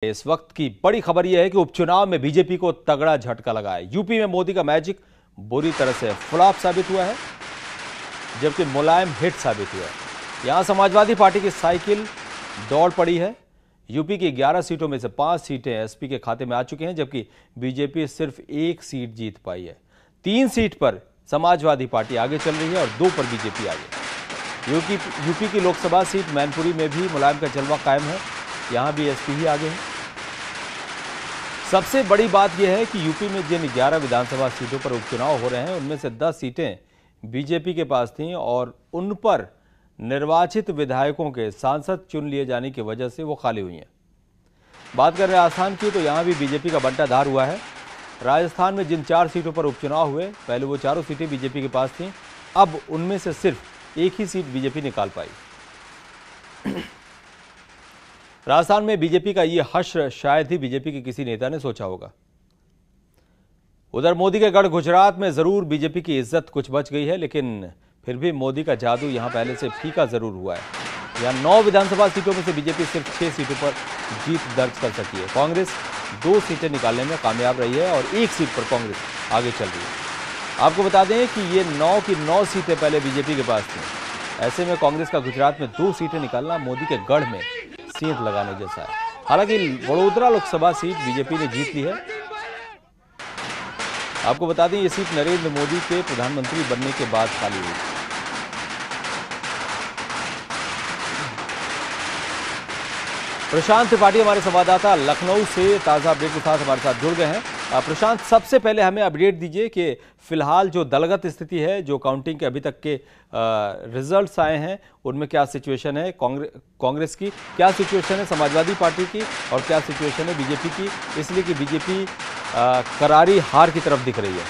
इस वक्त की बड़ी खबर यह है कि उपचुनाव में बीजेपी को तगड़ा झटका लगा है। यूपी में मोदी का मैजिक बुरी तरह से फ्लॉप साबित हुआ है, जबकि मुलायम हिट साबित हुआ है। यहां समाजवादी पार्टी की साइकिल दौड़ पड़ी है। यूपी की 11 सीटों में से 5 सीटें एसपी के खाते में आ चुकी हैं, जबकि बीजेपी सिर्फ 1 सीट जीत पाई है। 3 सीट पर समाजवादी पार्टी आगे चल रही है और 2 पर बीजेपी आगे। यूपी की लोकसभा सीट मैनपुरी में भी मुलायम का जलवा कायम है, यहां भी एसपी ही आगे है। सबसे बड़ी बात यह है कि यूपी में जिन 11 विधानसभा सीटों पर उपचुनाव हो रहे हैं, उनमें से 10 सीटें बीजेपी के पास थीं और उन पर निर्वाचित विधायकों के सांसद चुन लिए जाने की वजह से वो खाली हुई हैं। बात करें राजस्थान की, तो यहां भी बीजेपी का बंटाधार हुआ है। राजस्थान में जिन 4 सीटों पर उपचुनाव हुए, पहले वो चारों सीटें बीजेपी के पास थीं, अब उनमें से सिर्फ 1 ही सीट बीजेपी निकाल पाई। राजस्थान में बीजेपी का यह हश्र शायद ही बीजेपी के किसी नेता ने सोचा होगा। उधर मोदी के गढ़ गुजरात में जरूर बीजेपी की इज्जत कुछ बच गई है, लेकिन फिर भी मोदी का जादू यहां पहले से फीका जरूर हुआ है। यहां 9 विधानसभा सीटों में से बीजेपी सिर्फ 6 सीटों पर जीत दर्ज कर सकी है। कांग्रेस 2 सीटें निकालने में कामयाब रही है और 1 सीट पर कांग्रेस आगे चल रही है। आपको बता दें कि ये 9 की 9 सीटें पहले बीजेपी के पास थी। ऐसे में कांग्रेस का गुजरात में 2 सीटें निकालना मोदी के गढ़ में सेंध लगाने जैसा है। हालांकि वडोदरा लोकसभा सीट बीजेपी ने जीत ली है। आपको बता दें, ये सीट नरेंद्र मोदी के प्रधानमंत्री बनने के बाद खाली हुई। प्रशांत त्रिपाठी हमारे संवाददाता लखनऊ से ताजा अपडेट के साथ हमारे साथ जुड़ गए हैं। प्रशांत, सबसे पहले हमें अपडेट दीजिए कि फिलहाल जो दलगत स्थिति है, जो काउंटिंग के अभी तक के रिजल्ट्स आए हैं, उनमें क्या सिचुएशन है? कांग्रेस की क्या सिचुएशन है, समाजवादी पार्टी की, और क्या सिचुएशन है बीजेपी की, इसलिए कि बीजेपी करारी हार की तरफ दिख रही है।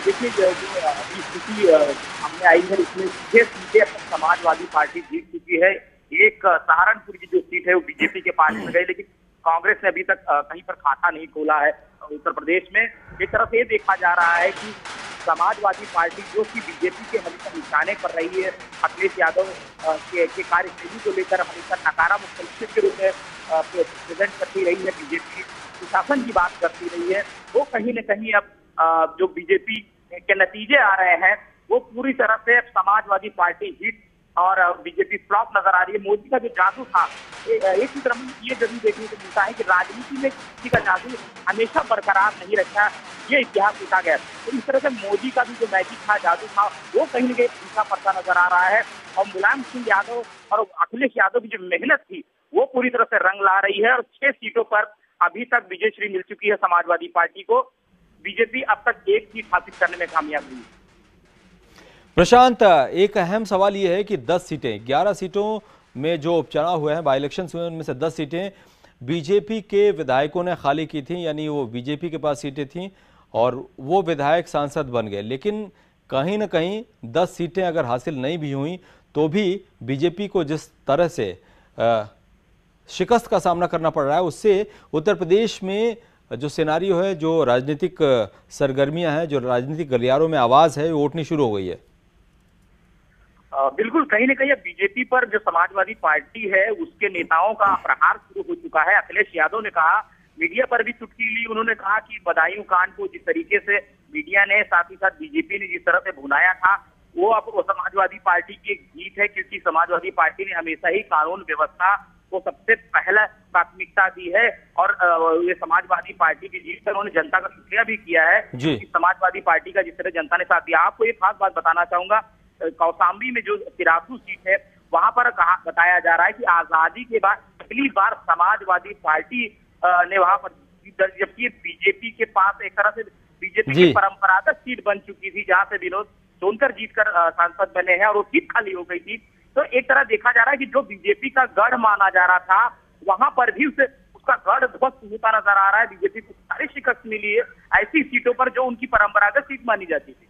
देखिए, जो स्थिति हमने आई है, इसमें 6 सीटें समाजवादी पार्टी जीत चुकी है। एक सहारनपुर की जो सीट है वो बीजेपी के पास में गई, लेकिन कांग्रेस ने अभी तक कहीं पर खाता नहीं खोला है। उत्तर प्रदेश में एक तरफ ये देखा जा रहा है कि समाजवादी पार्टी जो कि बीजेपी के हमेशा निशाने पर रही है, अखिलेश यादव के कार्यशैली को लेकर हमेशा नकारात्मक मुख्यमंत्री के रूप में प्रेजेंट करती रही है, बीजेपी सुशासन की बात करती रही है, वो कहीं न कहीं अब जो बीजेपी के नतीजे आ रहे हैं वो पूरी तरह से समाजवादी पार्टी हिट और बीजेपी फ्लॉप नजर आ रही है। मोदी का जो जादू था, एक ही तरफ ये जरूर देखने को मिलता है कि राजनीति में किसी का जादू हमेशा बरकरार नहीं रहता, ये इतिहास लिखा गया। तो इस तरह से मोदी का भी जो मैजिक था, जादू था, वो कहीं न कहीं फीका पड़ता नजर आ रहा है। और मुलायम सिंह यादव और अखिलेश यादव की जो मेहनत थी वो पूरी तरह से रंग ला रही है और 6 सीटों पर अभी तक विजयश्री मिल चुकी है समाजवादी पार्टी को। बीजेपी अब तक 1 सीट हासिल करने में कामयाब हुई। प्रशांत, एक अहम सवाल यह है कि 10 सीटें 11 सीटों में जो उपचुनाव हुए हैं, बाई इलेक्शंस हुए, उनमें से 10 सीटें बीजेपी के विधायकों ने खाली की थी, यानी वो बीजेपी के पास सीटें थीं और वो विधायक सांसद बन गए। लेकिन कहीं ना कहीं 10 सीटें अगर हासिल नहीं भी हुई तो भी बीजेपी को जिस तरह से शिकस्त का सामना करना पड़ रहा है, उससे उत्तर प्रदेश में जो सिनारियो है, जो राजनीतिक सरगर्मियां हैं, जो राजनीतिक गलियारों में आवाज़ है, वो उठनी शुरू हो गई है। बिल्कुल, कहीं न कहीं बीजेपी पर जो समाजवादी पार्टी है उसके नेताओं का प्रहार शुरू हो चुका है। अखिलेश यादव ने कहा, मीडिया पर भी चुटकी ली, उन्होंने कहा कि बदायूं कांड को जिस तरीके से मीडिया ने, साथ ही साथ बीजेपी ने जिस तरह से भुनाया था, वो अब समाजवादी पार्टी की एक जीत है, क्योंकि समाजवादी पार्टी ने हमेशा ही कानून व्यवस्था को सबसे पहला प्राथमिकता दी है। और ये समाजवादी पार्टी की जीत पर उन्होंने जनता का शुक्रिया भी किया है कि समाजवादी पार्टी का जिस तरह जनता ने साथ दिया। आपको एक खास बात बताना चाहूंगा, कौशाम्बी में जो तिरासू सीट है, वहां पर बताया जा रहा है कि आजादी के बाद पहली बार समाजवादी पार्टी ने वहां पर जीत दर्ज, जबकि बीजेपी के पास एक तरह से बीजेपी की परंपरागत सीट बन चुकी थी, जहां से विनोद सोनकर जीतकर सांसद बने हैं और वो सीट खाली हो गई थी। तो एक तरह देखा जा रहा है कि जो बीजेपी का गढ़ माना जा रहा था, वहां पर भी उसका गढ़ ध्वस्त होता नजर आ रहा है। बीजेपी को सारी शिकस्त मिली है ऐसी सीटों पर जो उनकी परंपरागत सीट मानी जाती थी।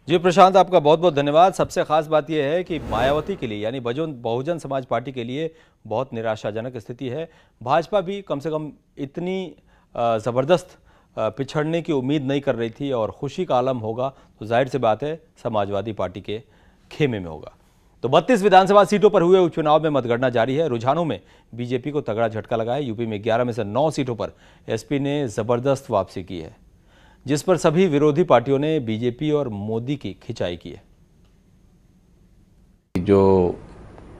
जी प्रशांत, आपका बहुत बहुत धन्यवाद। सबसे खास बात यह है कि मायावती के लिए, यानी बहुजन समाज पार्टी के लिए बहुत निराशाजनक स्थिति है। भाजपा भी कम से कम इतनी ज़बरदस्त पिछड़ने की उम्मीद नहीं कर रही थी और खुशी का आलम होगा तो जाहिर सी बात है समाजवादी पार्टी के खेमे में होगा। तो 32 विधानसभा सीटों पर हुए उपचुनाव में मतगणना जारी है। रुझानों में बीजेपी को तगड़ा झटका लगा है। यूपी में 11 में से 9 सीटों पर एसपी ने जबरदस्त वापसी की है, जिस पर सभी विरोधी पार्टियों ने बीजेपी और मोदी की खिंचाई की है। जो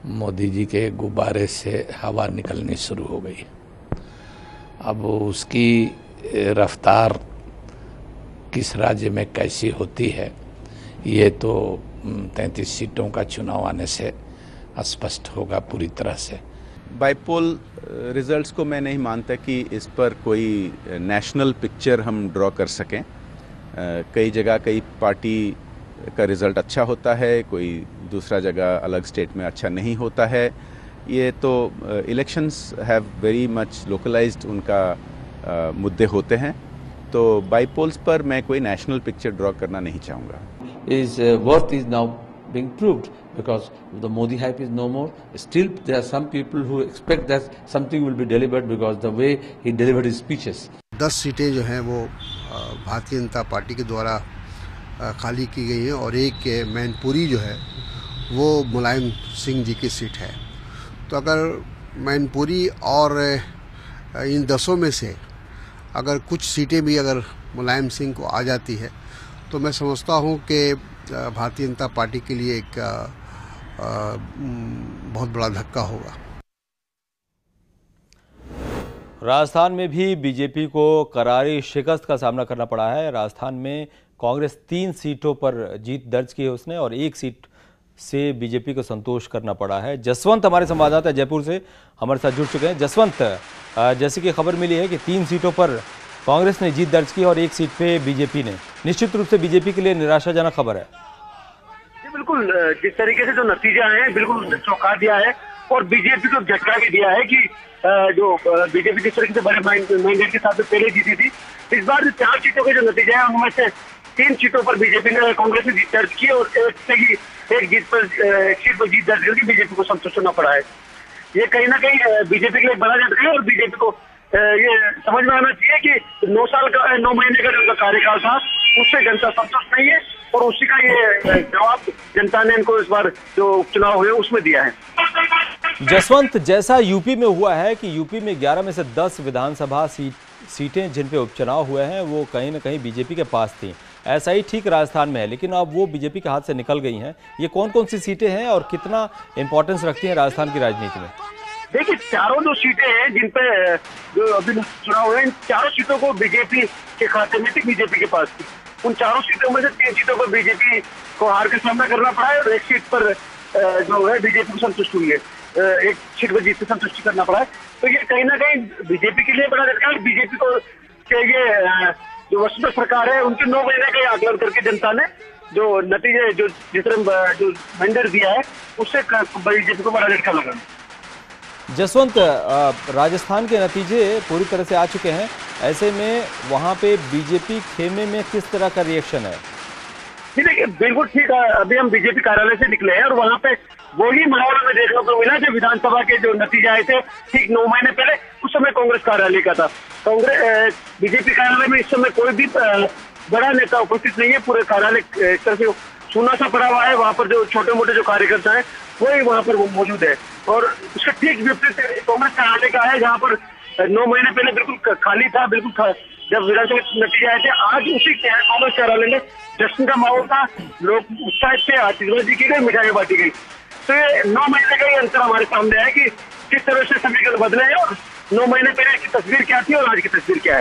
मोदी जी के गुब्बारे से हवा निकलनी शुरू हो गई, अब उसकी रफ्तार किस राज्य में कैसी होती है, ये तो 33 सीटों का चुनाव आने से स्पष्ट होगा पूरी तरह से। बाईपोल रिजल्ट्स को मैं नहीं मानता कि इस पर कोई नेशनल पिक्चर हम ड्रॉ कर सकें। कई जगह कई पार्टी का रिज़ल्ट अच्छा होता है, कोई दूसरा जगह अलग स्टेट में अच्छा नहीं होता है। ये तो elections have very much localised उनका मुद्दे होते हैं, तो बाईपोल्स पर मैं कोई नेशनल पिक्चर ड्रॉ करना नहीं चाहूँगा। His worth is now being proved because the Modi hype is no more. Still, there are some people who expect that something will be delivered because the way he delivered his speeches. 10 सीटें जो हैं वो Bharatiya Janata party के द्वारा खाली की गई हैं और एक मैनपुरी जो है वो मुलायम सिंह जी की सीट है। तो अगर मैनपुरी और इन 10 में से अगर कुछ सीटें भी अगर मुलायम सिंह को आ जाती है तो मैं समझता हूं कि भारतीय जनता पार्टी के लिए एक बहुत बड़ा धक्का होगा। राजस्थान में भी बीजेपी को करारी शिकस्त का सामना करना पड़ा है। राजस्थान में कांग्रेस 3 सीटों पर जीत दर्ज की है उसने, और 1 सीट से बीजेपी को संतोष करना पड़ा है। जसवंत हमारे संवाददाता जयपुर से हमारे साथ जुड़ चुके हैं। जसवंत, जैसे कि खबर मिली है कि 3 सीटों पर कांग्रेस ने जीत दर्ज की और 1 सीट पे बीजेपी ने, निश्चित रूप से बीजेपी के लिए निराशाजनक खबर है। जी बिल्कुल, जिस तरीके से जो नतीजा है बिल्कुल चौंका दिया है और बीजेपी को झटका भी दिया है कि जो बीजेपी जिस तरीके से बड़े मैंडेट के साथ पहले जीती थी, इस बार जो 4 सीटों के जो नतीजे हैं उनमें से 3 सीटों पर बीजेपी ने, कांग्रेस ने जीत दर्ज की और एक सीट पर जीत दर्ज करके बीजेपी को संतोष करना पड़ा है। ये कहीं ना कहीं बीजेपी के लिए बड़ा झटका है और बीजेपी को ये समझ में आना चाहिए कि 9 महीने का जो कार्यकाल था उससे जनता संतुष्ट नहीं है और उसी का ये जवाब जनता ने इनको इस बार जो उपचुनाव हुए उसमें दिया है। जसवंत, जैसा यूपी में हुआ है कि यूपी में 11 में से 10 विधानसभा सीटें जिन पे उपचुनाव हुए हैं वो कहीं ना कहीं बीजेपी के पास थी, ऐसा ही ठीक राजस्थान में है, लेकिन अब वो बीजेपी के हाथ से निकल गई हैं। ये कौन कौन सी सीटें हैं और कितना इंपॉर्टेंस रखती हैं राजस्थान की राजनीति में? देखिए, चारों जो सीटें हैं जिन पे जो अभी चुनाव हुए, इन चारों सीटों को बीजेपी के खाते में थी, बीजेपी के पास थी। उन चारों सीटों में से 3 सीटों पर बीजेपी को हार का सामना करना पड़ा है और 1 सीट पर जो है बीजेपी को संतुष्ट हुई है, 1 सीट पर जीत से संतुष्टि करना पड़ा है। तो ये कहीं ना कहीं बीजेपी के लिए बड़ा झटका है। बीजेपी को ये जो वसुंधरा सरकार है उनके 9 महीने का आकलन करके जनता ने जो नतीजे जो जिस तरह जो मैंडेट दिया है उससे बीजेपी को बड़ा झटका लगा। जसवंत, राजस्थान के नतीजे पूरी तरह से आ चुके हैं, ऐसे में वहां पे बीजेपी खेमे में किस तरह का रिएक्शन है? देखिए, बिल्कुल ठीक है। अभी हम बीजेपी कार्यालय से निकले हैं और वहां पे वही माहौल हमें देखने को मिला जो विधानसभा के जो नतीजे आए थे ठीक 9 महीने पहले, उस समय कांग्रेस कार्यालय का था। कांग्रेस बीजेपी कार्यालय में इस समय कोई भी बड़ा नेता उपस्थित नहीं है। पूरे कार्यालय एक तरह से सूना सा पड़ा हुआ है। वहां पर जो छोटे मोटे जो कार्यकर्ता है वही वहां पर वो मौजूद है और उसका ठीक विपरीत कांग्रेस कार्यालय का है, जहाँ पर 9 महीने पहले बिल्कुल खाली था। बिल्कुल जब विधानसभा नतीजे आए थे, आज उसी कांग्रेस कार्यालय में जश्न का माहौल था, लोग उत्साहित थे, आतिशबाजी की गई, मिठाई बांटी गई। तो ये 9 महीने का ही अंतर हमारे सामने है कि किस तरह से समीकरण बदले हैं और 9 महीने पहले की तस्वीर क्या थी और आज की तस्वीर क्या है।